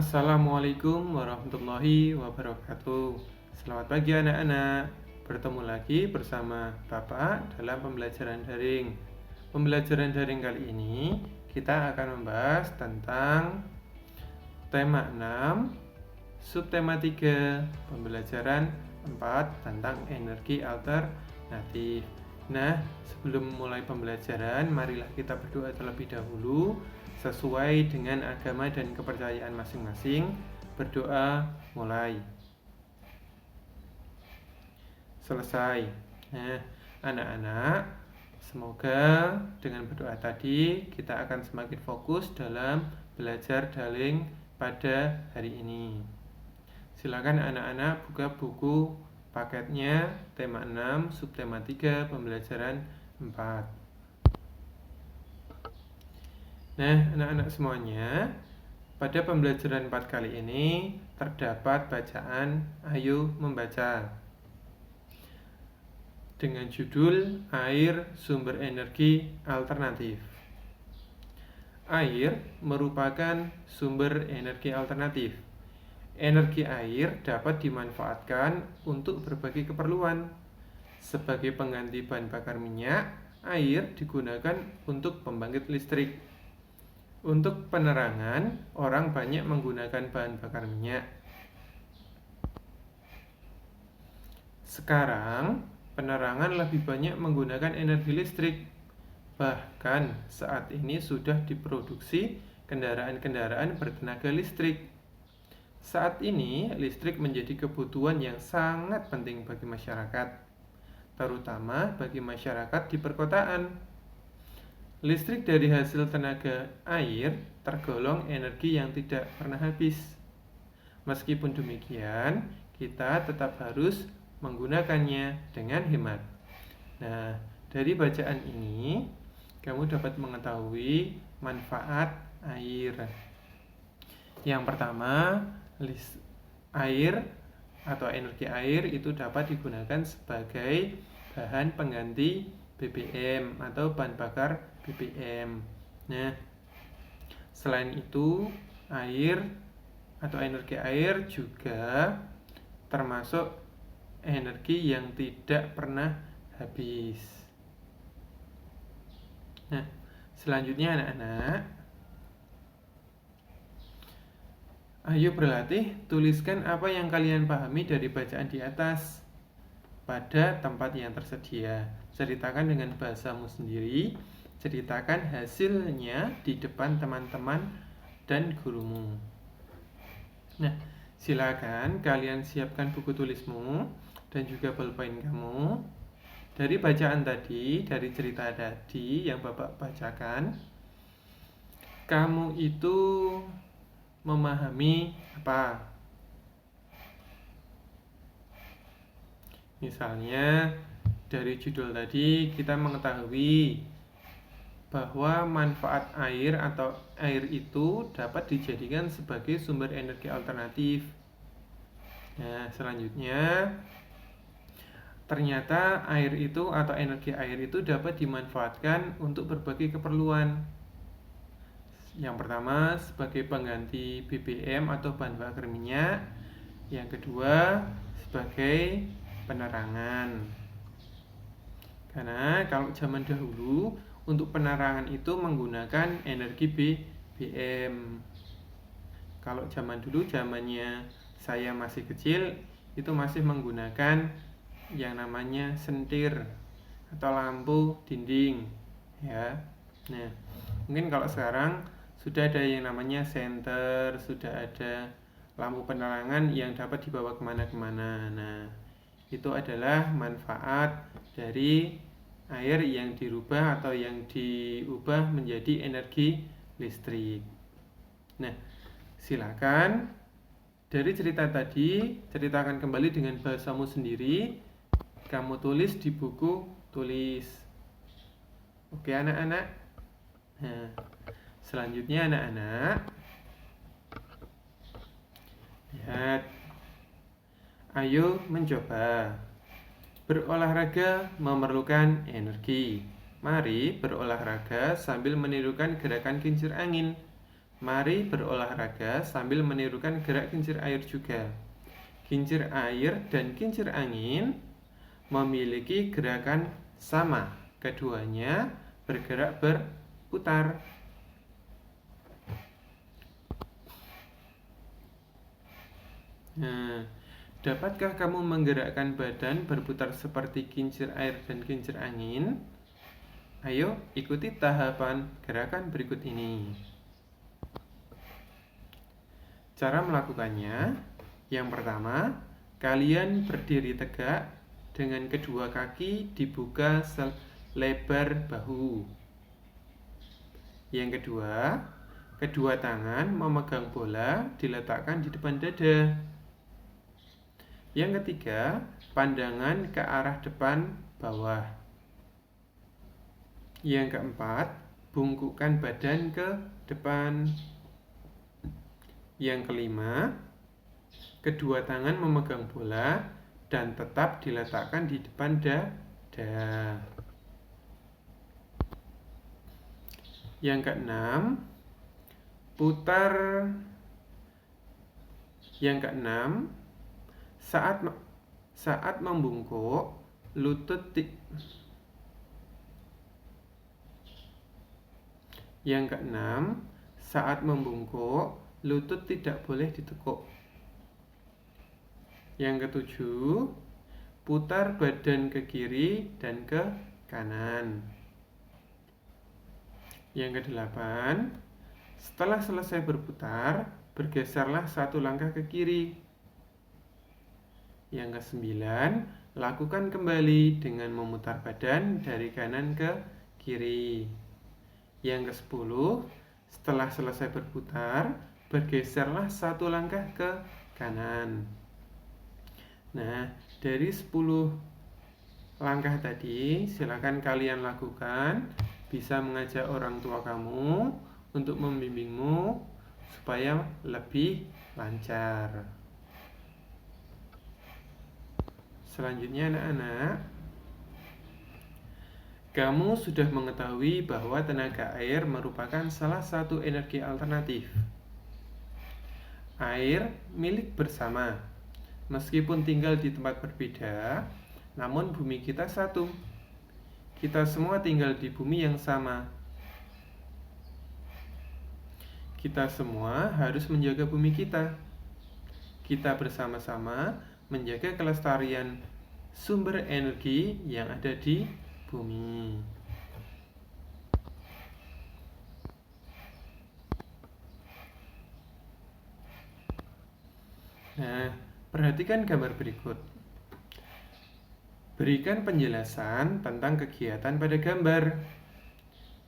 Assalamualaikum warahmatullahi wabarakatuh. Selamat pagi anak-anak. Bertemu lagi bersama Bapak dalam pembelajaran daring. Pembelajaran daring kali ini kita akan membahas tentang tema 6, subtema 3, pembelajaran 4 tentang energi alternatif. Nah, sebelum mulai pembelajaran, marilah kita berdoa terlebih dahulu sesuai dengan agama dan kepercayaan masing-masing. Berdoa mulai. Selesai. Nah, anak-anak, semoga dengan berdoa tadi kita akan semakin fokus dalam belajar daring pada hari ini. Silakan anak-anak buka buku paketnya tema 6, subtema 3, pembelajaran 4. Nah, anak-anak semuanya, pada pembelajaran 4 kali ini terdapat bacaan Ayo Membaca dengan judul Air Sumber Energi Alternatif. Air merupakan sumber energi alternatif. Energi air dapat dimanfaatkan untuk berbagai keperluan. Sebagai pengganti bahan bakar minyak, air digunakan untuk pembangkit listrik. Untuk penerangan, orang banyak menggunakan bahan bakar minyak. Sekarang, penerangan lebih banyak menggunakan energi listrik. Bahkan saat ini sudah diproduksi kendaraan-kendaraan bertenaga listrik. Saat ini, listrik menjadi kebutuhan yang sangat penting bagi masyarakat, terutama bagi masyarakat di perkotaan. Listrik dari hasil tenaga air tergolong energi yang tidak pernah habis. Meskipun demikian, kita tetap harus menggunakannya dengan hemat. Nah, dari bacaan ini, kamu dapat mengetahui manfaat air. Yang pertama, air atau energi air itu dapat digunakan sebagai bahan pengganti BBM atau bahan bakar BBM. Nah, selain itu, air atau energi air juga termasuk energi yang tidak pernah habis. Nah, selanjutnya anak-anak, ayo berlatih, tuliskan apa yang kalian pahami dari bacaan di atas pada tempat yang tersedia. Ceritakan dengan bahasamu sendiri, ceritakan hasilnya di depan teman-teman dan gurumu. Nah, silakan kalian siapkan buku tulismu dan juga pulpen kamu. Dari bacaan tadi, dari cerita tadi yang Bapak bacakan, kamu itu memahami apa? Misalnya, dari judul tadi kita mengetahui bahwa manfaat air atau air itu dapat dijadikan sebagai sumber energi alternatif. Nah, selanjutnya, ternyata air itu atau energi air itu dapat dimanfaatkan untuk berbagai keperluan. Yang pertama, sebagai pengganti BBM atau bahan bakar minyak. Yang kedua, sebagai penerangan. Karena kalau zaman dahulu untuk penerangan itu menggunakan energi BBM. Kalau zaman dulu, zamannya saya masih kecil, itu masih menggunakan yang namanya sentir atau lampu dinding, ya. Nah, mungkin kalau sekarang sudah ada yang namanya senter, sudah ada lampu penerangan yang dapat dibawa kemana-kemana. Nah, itu adalah manfaat dari air yang dirubah atau yang diubah menjadi energi listrik. Nah, silakan dari cerita tadi, ceritakan kembali dengan bahasamu sendiri. Kamu tulis di buku tulis. Oke anak-anak. Nah, selanjutnya anak-anak, lihat. Ayo mencoba. Berolahraga memerlukan energi. Mari berolahraga sambil menirukan gerakan kincir angin. Mari berolahraga sambil menirukan gerak kincir air juga. Kincir air dan kincir angin memiliki gerakan sama. Keduanya bergerak berputar. Nah, dapatkah kamu menggerakkan badan berputar seperti kincir air dan kincir angin? Ayo, ikuti tahapan gerakan berikut ini. Cara melakukannya, yang pertama, kalian berdiri tegak dengan kedua kaki dibuka selebar bahu. Yang kedua, kedua tangan memegang bola diletakkan di depan dada. Yang ketiga, pandangan ke arah depan bawah. Yang keempat, bungkukkan badan ke depan. Yang kelima, kedua tangan memegang bola dan tetap diletakkan di depan dada. Yang keenam, putar. Yang keenam, saat membungkuk, Yang keenam, saat membungkuk, lutut tidak boleh ditekuk. Yang ketujuh, putar badan ke kiri dan ke kanan. Yang kedelapan, setelah selesai berputar, bergeserlah satu langkah ke kiri. Yang kesembilan, lakukan kembali dengan memutar badan dari kanan ke kiri. Yang kesepuluh, setelah selesai berputar, bergeserlah satu langkah ke kanan. Nah, dari 10 langkah tadi, silakan kalian lakukan. Bisa mengajak orang tua kamu untuk membimbingmu supaya lebih lancar. Selanjutnya anak-anak, kamu sudah mengetahui bahwa tenaga air merupakan salah satu energi alternatif. Air milik bersama. Meskipun tinggal di tempat berbeda, namun bumi kita satu. Kita semua tinggal di bumi yang sama. Kita semua harus menjaga bumi kita. Kita bersama-sama menjaga kelestarian sumber energi yang ada di bumi. Nah, perhatikan gambar berikut. Berikan penjelasan tentang kegiatan pada gambar.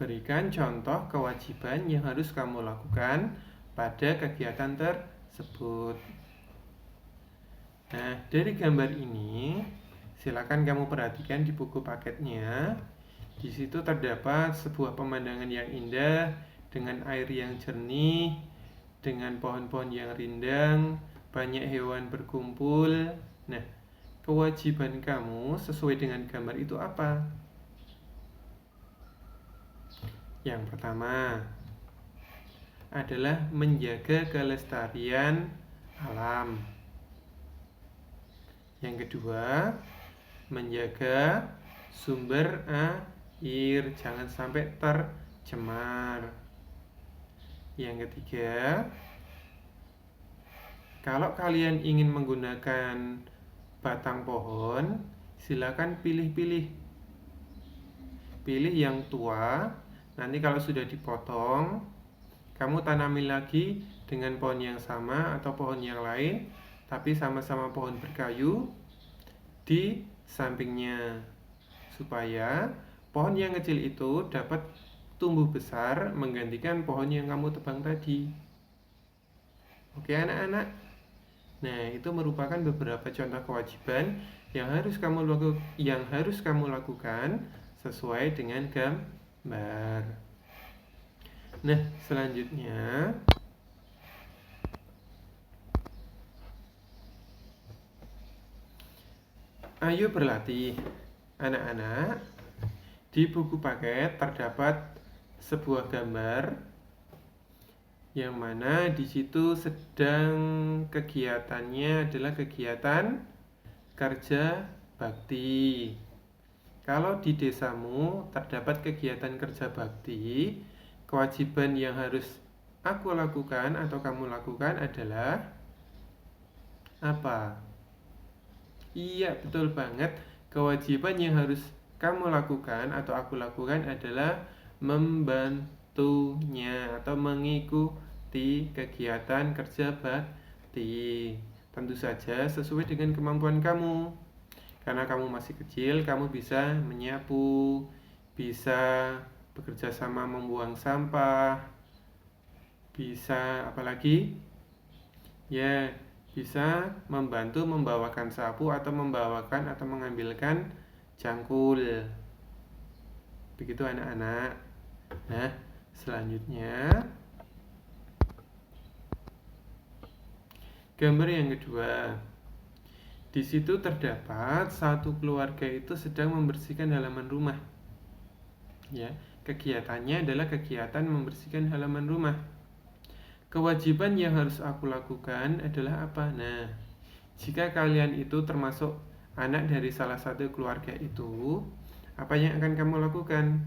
Berikan contoh kewajiban yang harus kamu lakukan pada kegiatan tersebut. Nah, dari gambar ini, silakan kamu perhatikan di buku paketnya. Di situ terdapat sebuah pemandangan yang indah dengan air yang jernih, dengan pohon-pohon yang rindang, banyak hewan berkumpul. Nah, kewajiban kamu sesuai dengan gambar itu apa? Yang pertama adalah menjaga kelestarian alam. Yang kedua, menjaga sumber air, jangan sampai tercemar. Yang ketiga, kalau kalian ingin menggunakan batang pohon, silakan pilih-pilih. Pilih yang tua, nanti kalau sudah dipotong, kamu tanami lagi dengan pohon yang sama atau pohon yang lain, tapi sama-sama pohon berkayu di sampingnya, supaya pohon yang kecil itu dapat tumbuh besar menggantikan pohon yang kamu tebang tadi. Oke anak-anak, nah itu merupakan beberapa contoh kewajiban yang harus kamu lakukan sesuai dengan gambar. Nah, selanjutnya ayo berlatih. Anak-anak, di buku paket terdapat sebuah gambar yang mana di situ sedang kegiatannya adalah kegiatan kerja bakti. Kalau di desamu terdapat kegiatan kerja bakti, kewajiban yang harus aku lakukan atau kamu lakukan adalah apa? Iya, betul banget. Kewajiban yang harus kamu lakukan atau aku lakukan adalah membantunya atau mengikuti kegiatan kerja bakti. Tentu saja sesuai dengan kemampuan kamu. Karena kamu masih kecil, kamu bisa menyapu, bisa bekerja sama membuang sampah, bisa apalagi? Ya, bisa membantu membawakan sapu atau membawakan atau mengambilkan cangkul. Begitu anak-anak. Nah, selanjutnya gambar yang kedua. Di situ terdapat satu keluarga itu sedang membersihkan halaman rumah. Ya, kegiatannya adalah kegiatan membersihkan halaman rumah. Kewajiban yang harus aku lakukan adalah apa? Nah, jika kalian itu termasuk anak dari salah satu keluarga itu, apa yang akan kamu lakukan?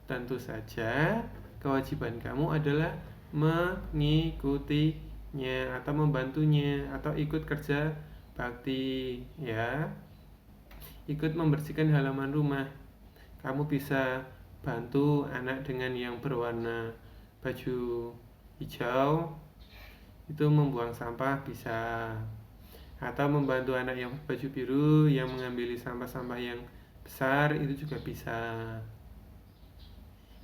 Tentu saja, kewajiban kamu adalah mengikutinya atau membantunya atau ikut kerja bakti, ya. Ikut membersihkan halaman rumah. Kamu bisa bantu anak dengan yang berwarna baju hijau itu membuang sampah bisa, atau membantu anak yang baju biru yang mengambil sampah-sampah yang besar itu juga bisa.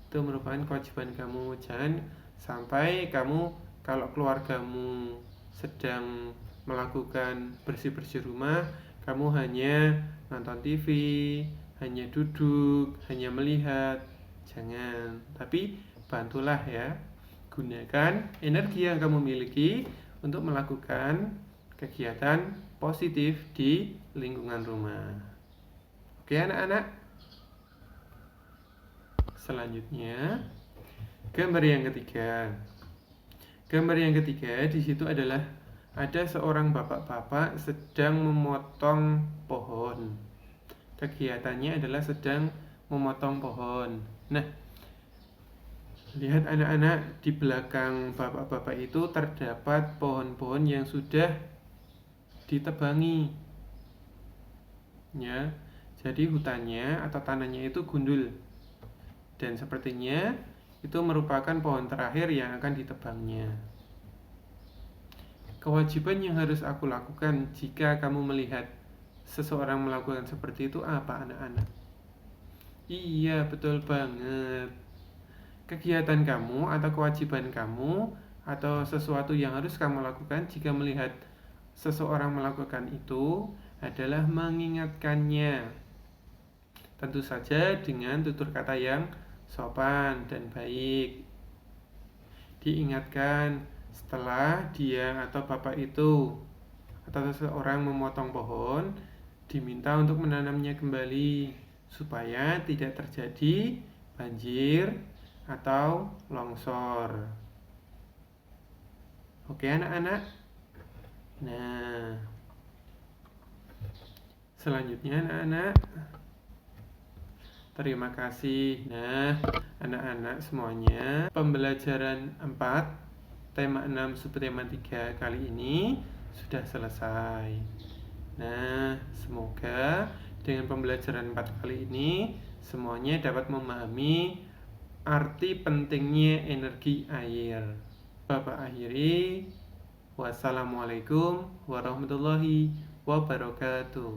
Itu merupakan kewajiban kamu. Jangan sampai kamu kalau keluargamu sedang melakukan bersih-bersih rumah, kamu hanya nonton TV, hanya duduk, hanya melihat. Jangan, tapi bantulah ya. Gunakan energi yang kamu miliki untuk melakukan kegiatan positif di lingkungan rumah. Oke anak-anak. Selanjutnya, gambar yang ketiga. Gambar yang ketiga di situ adalah ada seorang bapak-bapak sedang memotong pohon. Kegiatannya adalah sedang memotong pohon. Nah, lihat anak-anak, di belakang bapak-bapak itu terdapat pohon-pohon yang sudah ditebangi. Ya, jadi hutannya atau tanahnya itu gundul. Dan sepertinya itu merupakan pohon terakhir yang akan ditebangnya. Kewajiban yang harus aku lakukan jika kamu melihat seseorang melakukan seperti itu apa anak-anak? Iya, betul banget. Kegiatan kamu atau kewajiban kamu atau sesuatu yang harus kamu lakukan jika melihat seseorang melakukan itu adalah mengingatkannya. Tentu saja dengan tutur kata yang sopan dan baik. Diingatkan setelah dia atau bapak itu atau seseorang memotong pohon, diminta untuk menanamnya kembali supaya tidak terjadi banjir atau longsor. Oke anak-anak. Nah, selanjutnya anak-anak, terima kasih. Nah, anak-anak semuanya, pembelajaran 4 tema 6 subtema 3 kali ini sudah selesai. Nah, semoga dengan pembelajaran 4 kali ini semuanya dapat memahami arti pentingnya energi air. Bapak akhiri. Wassalamualaikum warahmatullahi wabarakatuh.